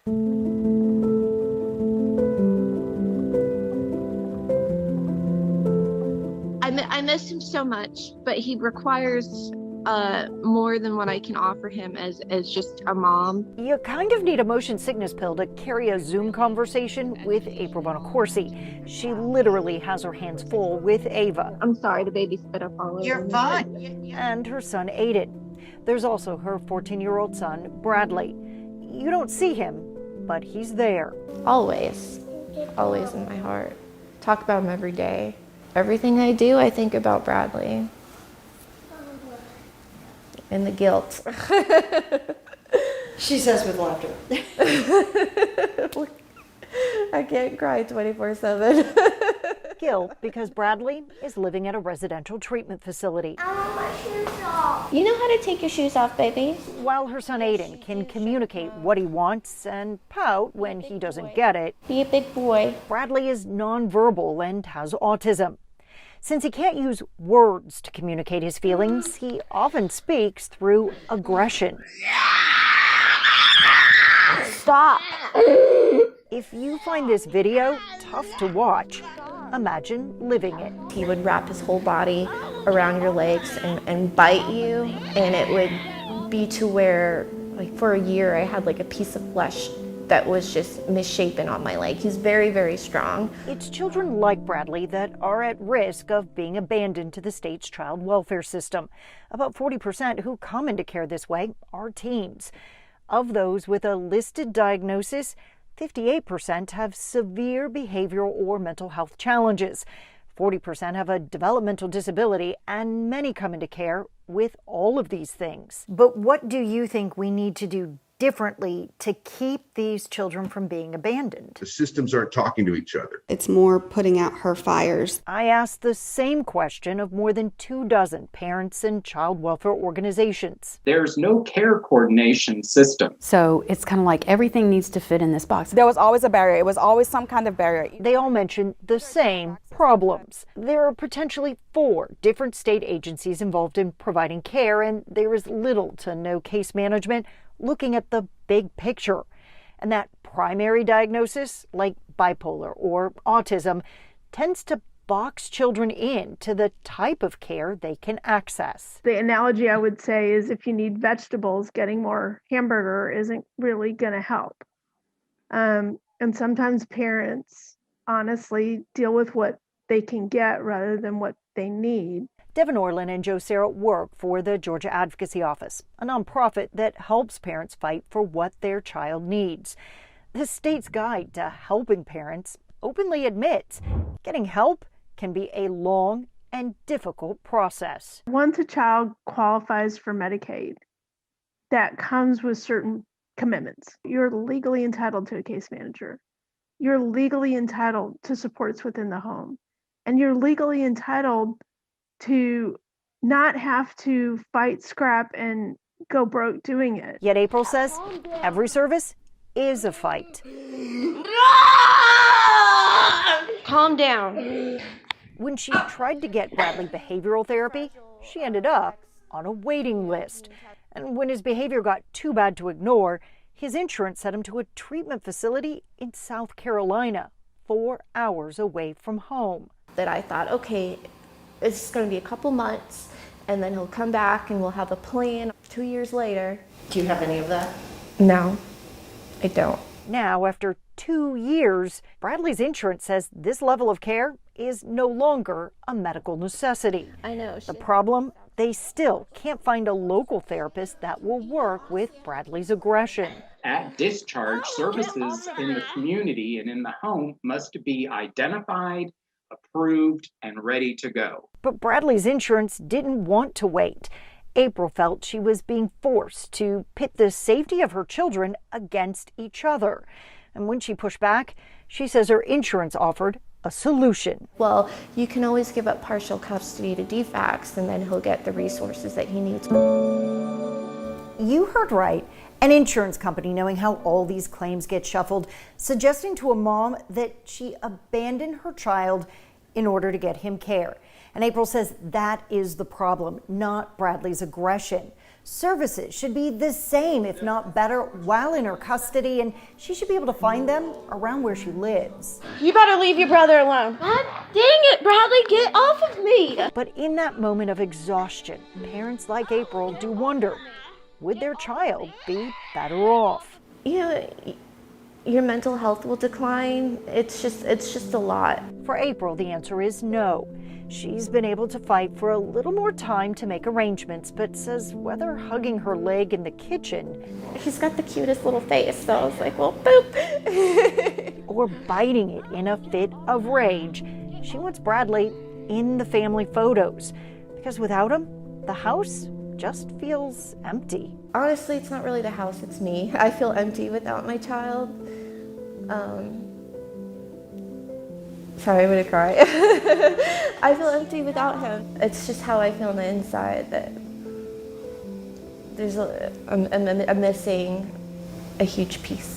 I miss him so much, but he requires more than what I can offer him as just a mom. You kind of need a motion sickness pill to carry a Zoom conversation with April Bonacorsi. She literally has her hands full with Ava. I'm sorry, the baby spit up all over You're me. fine. And her son Aiden. There's also her 14-year-old son, Bradley. You don't see him, but he's there. Always in my heart. Talk about him every day. Everything I do, I think about Bradley. And the guilt. She says with laughter. I can't cry 24/7. Guilt because Bradley is living at a residential treatment facility. I want my shoes off. You know how to take your shoes off, baby? While her son Aiden can communicate what he wants and pout when he doesn't get it, Be a big boy. Bradley is nonverbal and has autism. Since he can't use words to communicate his feelings, he often speaks through aggression. Stop. If you find this video tough to watch, imagine living it. He would wrap his whole body around your legs and bite you, and it would be to where, like, for a year I had like a piece of flesh that was just misshapen on my leg. He's very, very strong. It's children like Bradley that are at risk of being abandoned to the state's child welfare system. About 40% who come into care this way are teens. Of those with a listed diagnosis, 58% have severe behavioral or mental health challenges. 40% have a developmental disability, and many come into care with all of these things. But what do you think we need to do differently to keep these children from being abandoned? The systems aren't talking to each other. It's more putting out her fires. I asked the same question of more than 24 parents and child welfare organizations. There's no care coordination system. So it's kind of like everything needs to fit in this box. There was always a barrier. It was always some kind of barrier. They all mention the same problems. There are potentially 4 different state agencies involved in providing care, and there is little to no case management looking at the big picture. And that primary diagnosis, like bipolar or autism, tends to box children in to the type of care they can access. The analogy I would say is if you need vegetables, getting more hamburger isn't really going to help. And sometimes parents honestly deal with what they can get rather than what they need. Devin Orlin and Joe Sarah work for the Georgia Advocacy Office, a nonprofit that helps parents fight for what their child needs. The state's guide to helping parents openly admits getting help can be a long and difficult process. Once a child qualifies for Medicaid, that comes with certain commitments. You're legally entitled to a case manager. You're legally entitled to supports within the home. And you're legally entitled to not have to fight, scrap, and go broke doing it. Yet April says every service is a fight. Calm down. When she tried to get Bradley behavioral therapy, she ended up on a waiting list. And when his behavior got too bad to ignore, his insurance sent him to a treatment facility in South Carolina, 4 hours away from home. That I thought, okay, it's going to be a couple months, and then he'll come back and we'll have a plan. 2 years later. Do you have any of that? No, I don't. Now, after 2 years, Bradley's insurance says this level of care is no longer a medical necessity. I know. The problem? They still can't find a local therapist that will work with Bradley's aggression. At discharge, services in the community and in the home must be identified, approved, and ready to go. But Bradley's insurance didn't want to wait. April felt she was being forced to pit the safety of her children against each other. And when she pushed back, she says her insurance offered a solution. Well, you can always give up partial custody to DFACS, and then he'll get the resources that he needs. You heard right. An insurance company, knowing how all these claims get shuffled, suggesting to a mom that she abandon her child in order to get him care. And April says that is the problem, not Bradley's aggression. Services should be the same, if not better, while in her custody, and she should be able to find them around where she lives. You better leave your brother alone. God dang it, Bradley, get off of me. But in that moment of exhaustion, parents like April do wonder, would their child be better off? You know, your mental health will decline. It's just a lot. For April, the answer is no. She's been able to fight for a little more time to make arrangements, but says whether hugging her leg in the kitchen, He's got the cutest little face, so I was like, well, boop. or biting it in a fit of rage, she wants Bradley in the family photos, because without him, the house just feels empty. Honestly, it's not really the house, it's me. I feel empty without my child. Sorry, I'm gonna cry. I feel empty without him. It's just how I feel on the inside, that I'm missing a huge piece.